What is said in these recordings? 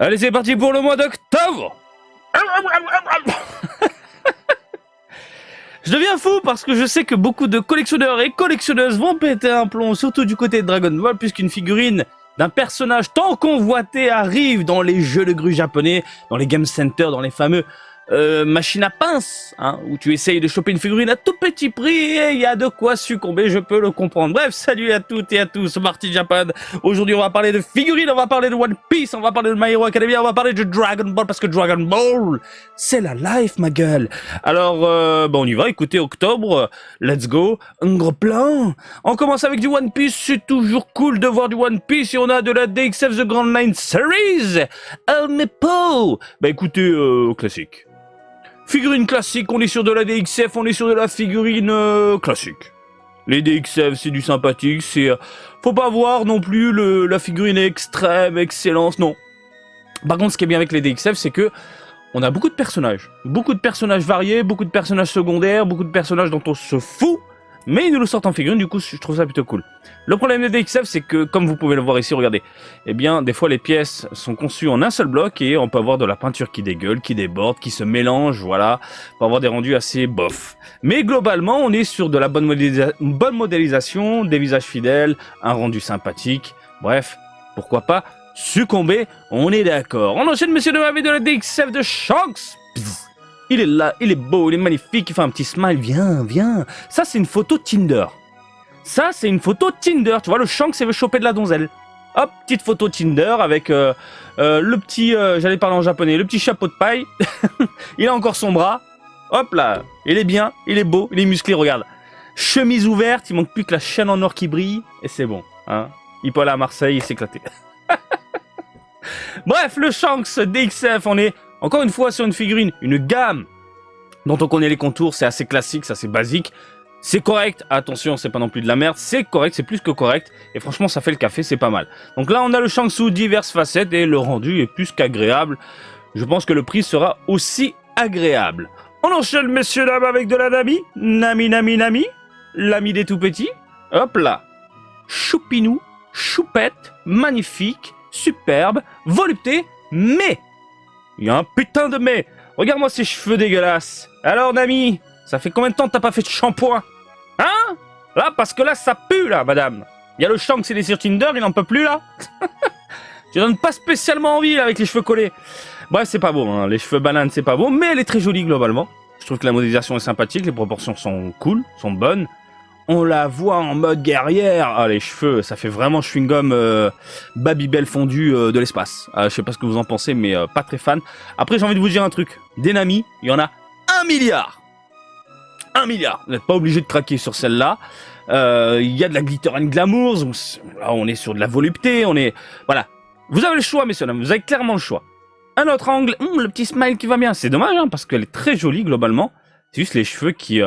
Allez, c'est parti pour le mois d'octobre. Je deviens fou parce que je sais que beaucoup de collectionneurs et collectionneuses vont péter un plomb, surtout du côté de Dragon Ball, puisqu'une figurine d'un personnage tant convoité arrive dans les jeux de grue japonais, dans les game centers, dans les fameux machines à pince, hein, où tu essayes de choper une figurine à tout petit prix et il y a de quoi succomber, je peux le comprendre. Bref, salut à toutes et à tous, Marty Japan. Aujourd'hui, on va parler de figurines, on va parler de One Piece, on va parler de My Hero Academia, on va parler de Dragon Ball, parce que Dragon Ball, c'est la life, ma gueule. Alors, on y va, écoutez, octobre, let's go, un gros plan. On commence avec du One Piece, c'est toujours cool de voir du One Piece, et on a de la DXF The Grand Line Series, Almepo. Bah écoutez, classique. Figurine classique, on est sur de la DXF, on est sur de la figurine classique. Les DXF, c'est du sympathique, c'est... faut pas voir non plus la figurine extrême, excellence, non. Par contre, ce qui est bien avec les DXF, c'est que on a beaucoup de personnages variés, beaucoup de personnages secondaires, beaucoup de personnages dont on se fout, mais ils nous le sortent en figurine, du coup, je trouve ça plutôt cool. Le problème des DXF, c'est que, comme vous pouvez le voir ici, regardez, eh bien, des fois, les pièces sont conçues en un seul bloc et on peut avoir de la peinture qui dégueule, qui déborde, qui se mélange, voilà, pour avoir des rendus assez bof. Mais globalement, on est sur de la bonne modélisation, des visages fidèles, un rendu sympathique, bref, pourquoi pas succomber, on est d'accord. On enchaîne, monsieur de avec de la DXF de Shanks. Il est là, il est beau, il est magnifique, il fait un petit smile, viens, viens. Ça, c'est une photo Tinder. Ça, c'est une photo Tinder. Tu vois, le Shanks, il veut choper de la donzelle. Hop, petite photo Tinder avec le petit, j'allais parler en japonais, le petit chapeau de paille. Il a encore son bras. Hop là, il est bien, il est beau, il est musclé, regarde. Chemise ouverte, il manque plus que la chaîne en or qui brille. Et c'est bon, hein. Il peut aller à Marseille, il s'éclater. Bref, le Shanks DXF, on est encore une fois sur une figurine, une gamme dont on connaît les contours, c'est assez classique, c'est assez basique. C'est correct, attention, c'est pas non plus de la merde, c'est correct, c'est plus que correct, et franchement ça fait le café, c'est pas mal. Donc là on a le Shanks sous diverses facettes, et le rendu est plus qu'agréable. Je pense que le prix sera aussi agréable. On enchaîne, messieurs, dames, avec de la Nami, Nami, l'ami des tout petits. Hop là, choupinou, choupette, magnifique, superbe, volupté, mais il y a un putain de mais. Regarde-moi ces cheveux dégueulasses. Alors, Nami, ça fait combien de temps que t'as pas fait de shampoing? Hein? Là, parce que là, ça pue, là, madame. Il y a le Shanks, il est sur Tinder, il n'en peut plus, là. Tu donnes pas spécialement envie, là, avec les cheveux collés. Bref, c'est pas beau, hein. Les cheveux bananes, c'est pas beau, mais elle est très jolie, globalement. Je trouve que la modélisation est sympathique, les proportions sont cool, sont bonnes. On la voit en mode guerrière. Ah, les cheveux, ça fait vraiment chewing-gum Babybel fondu de l'espace. Je sais pas ce que vous en pensez, mais pas très fan. Après, j'ai envie de vous dire un truc. Des Nami, il y en a 1 milliard. 1 milliard. Vous n'êtes pas obligé de craquer sur celle-là. Il y a de la glitter and glamour. Là, on est sur de la volupté. On est... Voilà. Vous avez le choix, messieurs, dames. Vous avez clairement le choix. Un autre angle. Le petit smile qui va bien. C'est dommage, hein, parce qu'elle est très jolie, globalement. C'est juste les cheveux qui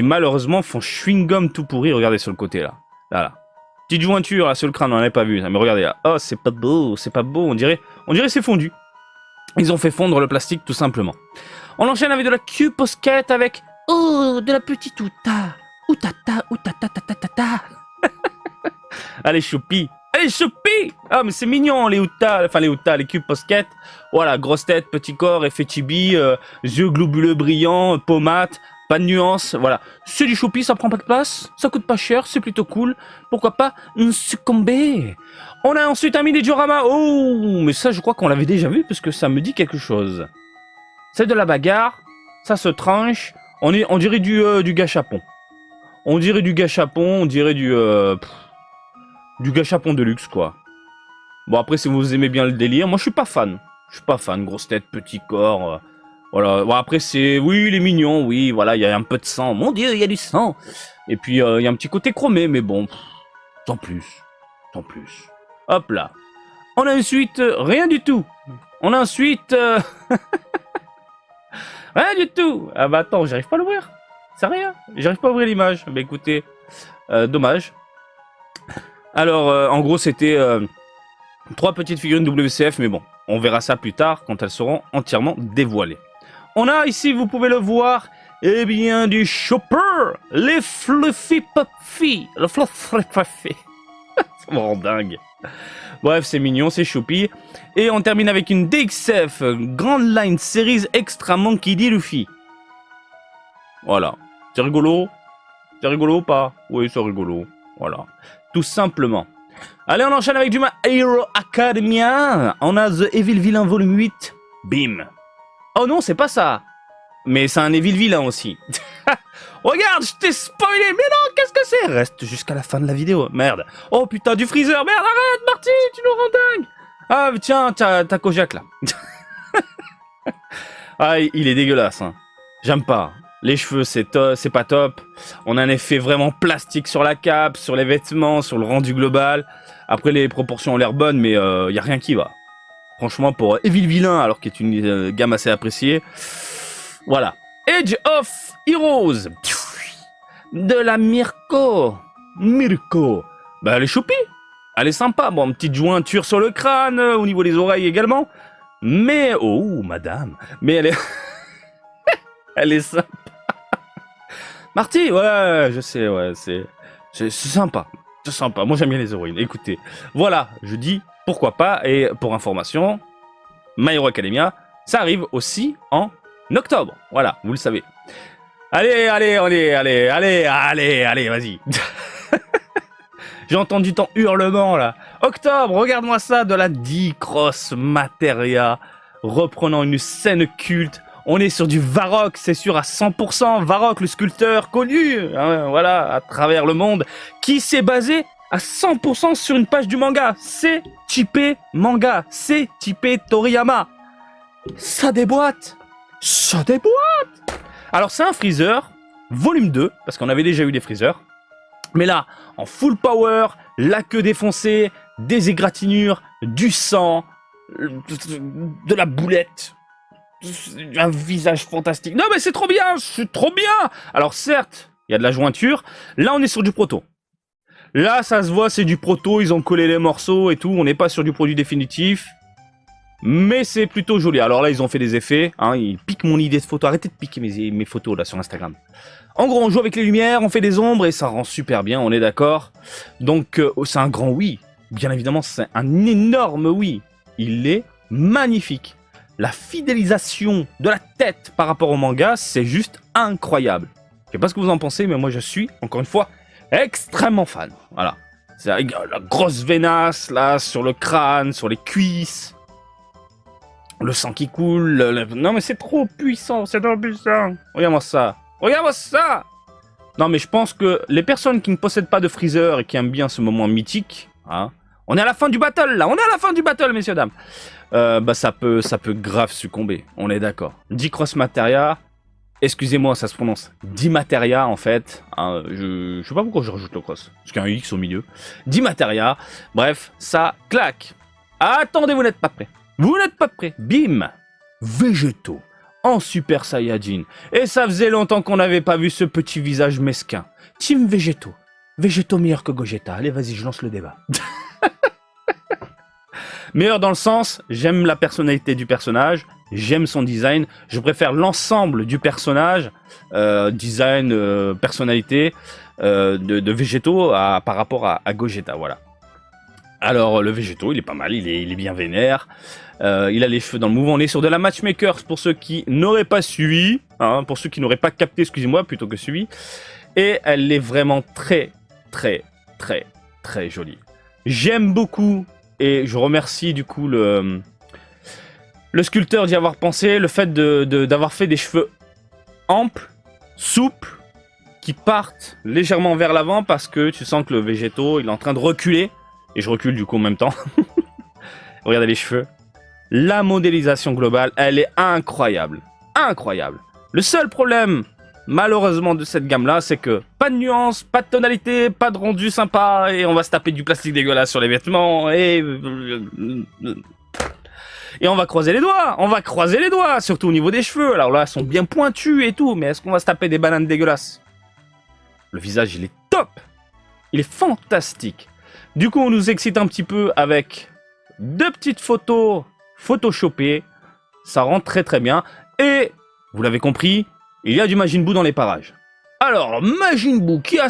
malheureusement font chewing-gum tout pourri. Regardez sur le côté, là. Là. Petite jointure, là, sur le crâne, on n'en avait pas vu. Mais regardez, là. Oh, c'est pas beau, c'est pas beau. On dirait c'est fondu. Ils ont fait fondre le plastique, tout simplement. On enchaîne avec de la Q-Posket avec... Oh, de la petite Uta. Utata. Allez, choupi. Allez, choupi. Ah, mais c'est mignon, les Uta. Enfin, les Q-Posket. Voilà, grosse tête, petit corps, effet chibi, yeux globuleux brillants, peau mate. Pas de nuance, voilà. C'est du choupi, ça prend pas de place, ça coûte pas cher, c'est plutôt cool. Pourquoi pas succomber? On a ensuite un mini diorama. Oh, mais ça, je crois qu'on l'avait déjà vu, parce que ça me dit quelque chose. C'est de la bagarre, ça se tranche. On dirait du gâchapon. On dirait du gâchapon, on dirait du gâchapon de luxe, quoi. Bon, après, si vous aimez bien le délire, moi, je suis pas fan. Je suis pas fan, grosse tête, petit corps... Voilà, bon, après c'est... Oui, il est mignon, oui, voilà, il y a un peu de sang. Mon Dieu, il y a du sang. Et puis, il y a un petit côté chromé, mais bon, tant plus. Hop là. On a ensuite... rien du tout. On a ensuite... rien du tout. Ah bah attends, j'arrive pas à l'ouvrir. C'est rien. J'arrive pas à ouvrir l'image. Bah écoutez, dommage. Alors, en gros, c'était 3 petites figurines WCF, mais bon, on verra ça plus tard quand elles seront entièrement dévoilées. On a ici, vous pouvez le voir, eh bien, du Chopper, les Fluffy Puffy, le Fluffy Puffy. Ça me rend dingue. Bref, c'est mignon, c'est choupi. Et on termine avec une DXF Grand Line Series Extra Monkey D. Luffy. Voilà. C'est rigolo? C'est rigolo ou pas? Oui, c'est rigolo. Voilà. Tout simplement. Allez, on enchaîne avec du My Hero Academia. On a The Evil Villain Volume 8. Bim. Oh non, c'est pas ça. Mais c'est un Evil Villain aussi. Regarde, je t'ai spoilé. Mais non, qu'est-ce que c'est? Reste jusqu'à la fin de la vidéo. Merde. Oh putain, du Freezer. Merde, arrête, Marty, tu nous rends dingue. Ah, tiens, t'as Kojak là. Ah, il est dégueulasse. Hein. J'aime pas. Les cheveux, c'est pas top. On a un effet vraiment plastique sur la cape, sur les vêtements, sur le rendu global. Après, les proportions ont l'air bonnes, mais y a rien qui va. Franchement, pour Evil Villain, alors qu'il est une gamme assez appréciée. Voilà. Age of Heroes. De la Mirko. Bah, elle est choupie. Elle est sympa. Bon, une petite jointure sur le crâne, au niveau des oreilles également. Mais, oh, madame. Mais elle est... elle est sympa. Marty, ouais, je sais, ouais, c'est sympa. C'est sympa. Moi, j'aime bien les héroïnes. Écoutez, voilà, je dis pourquoi pas. Et pour information, My Hero Academia, ça arrive aussi en octobre. Voilà, vous le savez. Allez, vas-y. J'ai entendu ton hurlement, là. Octobre, regarde-moi ça, de la D-Cross Materia, reprenant une scène culte. On est sur du Varrock, c'est sûr, à 100%. Varrock, le sculpteur connu, hein, voilà, à travers le monde, qui s'est basé à 100% sur une page du manga. C'est typé manga, c'est typé Toriyama. Ça déboîte. Ça déboîte. Alors, c'est un Freezer, volume 2, parce qu'on avait déjà eu des Freezers. Mais là, en full power, la queue défoncée, des égratignures, du sang, de la boulette. Un visage fantastique. Non mais c'est trop bien, c'est trop bien. Alors certes, il y a de la jointure. Là on est sur du proto. Là ça se voit, c'est du proto, ils ont collé les morceaux et tout. On n'est pas sur du produit définitif. Mais c'est plutôt joli. Alors là ils ont fait des effets. Hein, ils piquent mon idée de photo. Arrêtez de piquer mes photos là sur Instagram. En gros on joue avec les lumières, on fait des ombres et ça rend super bien, on est d'accord. Donc c'est un grand oui. Bien évidemment c'est un énorme oui. Il est magnifique. La fidélisation de la tête par rapport au manga, c'est juste incroyable. Je sais pas ce que vous en pensez, mais moi je suis, encore une fois, extrêmement fan. Voilà. C'est la grosse veinasse, là, sur le crâne, sur les cuisses. Le sang qui coule. Non mais c'est trop puissant, c'est trop puissant. Regarde-moi ça. Regarde-moi ça. Non mais je pense que les personnes qui ne possèdent pas de Freezer et qui aiment bien ce moment mythique, hein, on est à la fin du battle, là. On est à la fin du battle, messieurs, dames. Bah, ça peut grave succomber. On est d'accord. D-Cross Materia. Excusez-moi, ça se prononce D-Materia, en fait. Hein, je sais pas pourquoi je rajoute le cross. Parce qu'il y a un X au milieu. D-Materia. Bref, ça claque. Attendez, vous n'êtes pas prêts. Vous n'êtes pas prêts. Bim. Végétaux. En Super Saiyajin. Et ça faisait longtemps qu'on n'avait pas vu ce petit visage mesquin. Team Végétaux. Végétaux meilleur que Gogeta. Allez, vas-y, je lance le débat. Meilleur dans le sens, j'aime la personnalité du personnage, j'aime son design, je préfère l'ensemble du personnage, design, personnalité, de Végétaux par rapport à Gogeta, voilà. Alors le Végétaux, il est pas mal, il est bien vénère, il a les cheveux dans le mouvement, on est sur de la matchmaker pour ceux qui n'auraient pas suivi, hein, pour ceux qui n'auraient pas capté, excusez-moi, plutôt que suivi, et elle est vraiment très, très, très, très jolie. J'aime beaucoup. Et je remercie du coup le sculpteur d'y avoir pensé, le fait d'avoir fait des cheveux amples, souples, qui partent légèrement vers l'avant parce que tu sens que le Végétaux il est en train de reculer. Et je recule du coup en même temps. Regardez les cheveux. La modélisation globale, elle est incroyable. Incroyable. Le seul problème, malheureusement, de cette gamme-là, c'est que pas de nuances, pas de tonalité, pas de rendu sympa, et on va se taper du plastique dégueulasse sur les vêtements, et on va croiser les doigts, surtout au niveau des cheveux. Alors là, ils sont bien pointus et tout, mais est-ce qu'on va se taper des bananes dégueulasses? Le visage, il est top. Il est fantastique. Du coup, on nous excite un petit peu avec deux petites photos photoshopées. Ça rend très très bien. Et, vous l'avez compris, il y a du Majin Buu dans les parages. Alors, Majin Buu qui a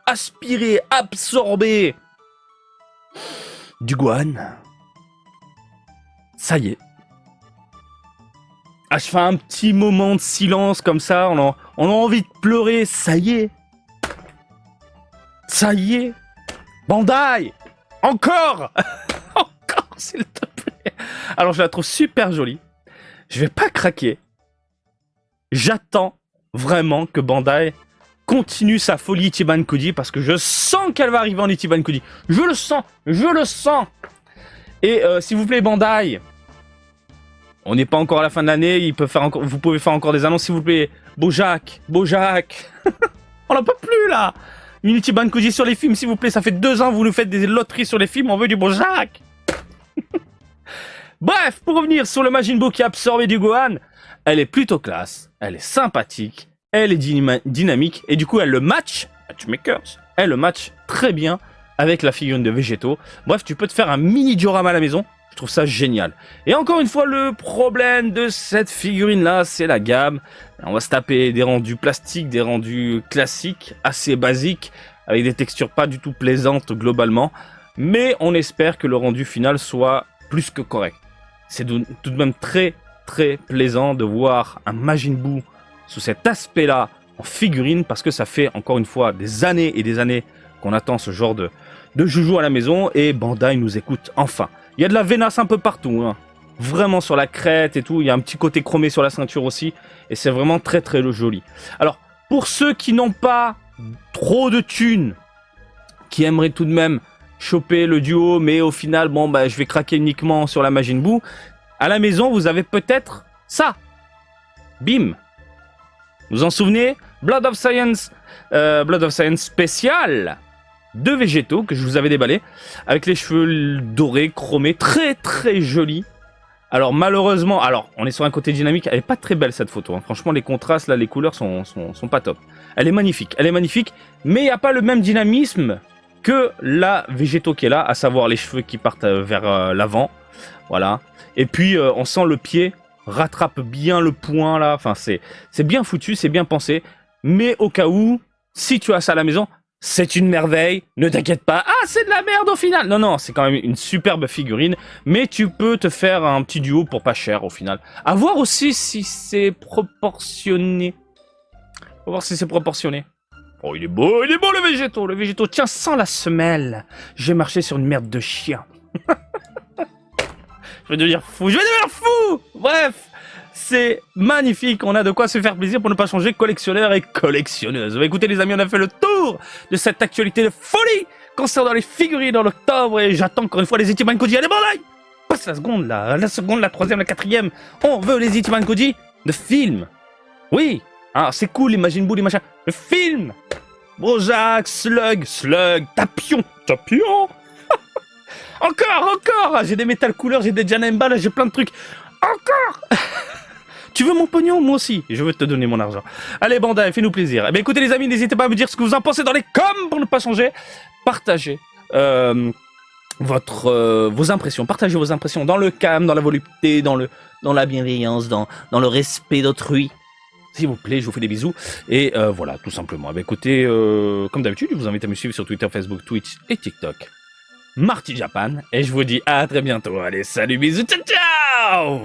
aspiré, absorbé du Gohan. Ça y est. Ah, je fais un petit moment de silence comme ça, on a envie de pleurer, ça y est. Ça y est. Bandai. Encore. Encore, s'il te plaît. Alors, je la trouve super jolie. Je vais pas craquer. J'attends vraiment que Bandai continue sa folie Ichiban Koji parce que je sens qu'elle va arriver en Ichiban Koji. Je le sens. Et s'il vous plaît, Bandai, on n'est pas encore à la fin de l'année, vous pouvez faire encore des annonces, s'il vous plaît. Bojack. On n'en peut plus, là. Une Ichiban Koji sur les films, s'il vous plaît. Ça fait 2 ans que vous nous faites des loteries sur les films, on veut du Bojack. Bref, pour revenir sur le Majin Buu qui a absorbé du Gohan, elle est plutôt classe, elle est sympathique, elle est dynamique, et du coup, elle le match très bien avec la figurine de Végéto. Bref, tu peux te faire un mini diorama à la maison. Je trouve ça génial. Et encore une fois, le problème de cette figurine-là, c'est la gamme. On va se taper des rendus plastiques, des rendus classiques, assez basiques, avec des textures pas du tout plaisantes globalement. Mais on espère que le rendu final soit plus que correct. C'est tout de même très très plaisant de voir un Majin Buu sous cet aspect-là en figurine, parce que ça fait encore une fois des années et des années qu'on attend ce genre de joujou à la maison, et Bandai nous écoute enfin. Il y a de la vénasse un peu partout, hein. Vraiment sur la crête et tout, il y a un petit côté chromé sur la ceinture aussi, et c'est vraiment très très joli. Alors, pour ceux qui n'ont pas trop de thunes, qui aimeraient tout de même choper le duo, mais au final, bon, bah, je vais craquer uniquement sur la Majin Buu, à la maison, vous avez peut-être ça. Bim. Vous vous en souvenez? Blood of Science spécial de Végéto que je vous avais déballé, avec les cheveux dorés, chromés, très très jolis. Alors malheureusement, on est sur un côté dynamique, elle est pas très belle cette photo, hein. Franchement les contrastes là, les couleurs sont pas top. Elle est magnifique, mais il n'y a pas le même dynamisme que la Végéto qui est là, à savoir les cheveux qui partent vers l'avant, voilà. Et puis on sent le pied rattrape bien le point là, enfin c'est bien foutu, c'est bien pensé, mais au cas où, si tu as ça à la maison, c'est une merveille, ne t'inquiète pas. Ah, c'est de la merde au final. Non, c'est quand même une superbe figurine, mais tu peux te faire un petit duo pour pas cher au final. À voir aussi si c'est proportionné. Faut voir si c'est proportionné. Oh, il est beau le Végéto. Le Végéto, tiens, sans la semelle. J'ai marché sur une merde de chien. Je vais devenir fou. Bref, c'est magnifique. On a de quoi se faire plaisir pour ne pas changer collectionneur et collectionneuse. Bah, écoutez les amis, on a fait le tour de cette actualité de folie concernant les figurines en octobre. Et j'attends encore une fois les Ichiban Koji. Allez, Bandai, passe la seconde, là. La seconde, la troisième, la quatrième. On veut les Ichiban Koji de film. Oui. Ah, c'est cool, les Majin Buu, les machins. Le film. Bojack, Slug, Tapion. Encore. J'ai des métal couleurs, j'ai des Janemba, là, j'ai plein de trucs. Encore. Tu veux mon pognon? Moi aussi. Je veux te donner mon argent. Allez, Bandai, fais-nous plaisir. Eh bien, écoutez, les amis, n'hésitez pas à me dire ce que vous en pensez dans les coms pour ne pas changer. Partagez vos impressions. Partagez vos impressions dans le calme, dans la volupté, dans la bienveillance, dans le respect d'autrui. S'il vous plaît, je vous fais des bisous. Et voilà, tout simplement. Eh bien, écoutez, comme d'habitude, je vous invite à me suivre sur Twitter, Facebook, Twitch et TikTok. Marty Japan. Et je vous dis à très bientôt. Allez, salut, bisous, ciao, ciao!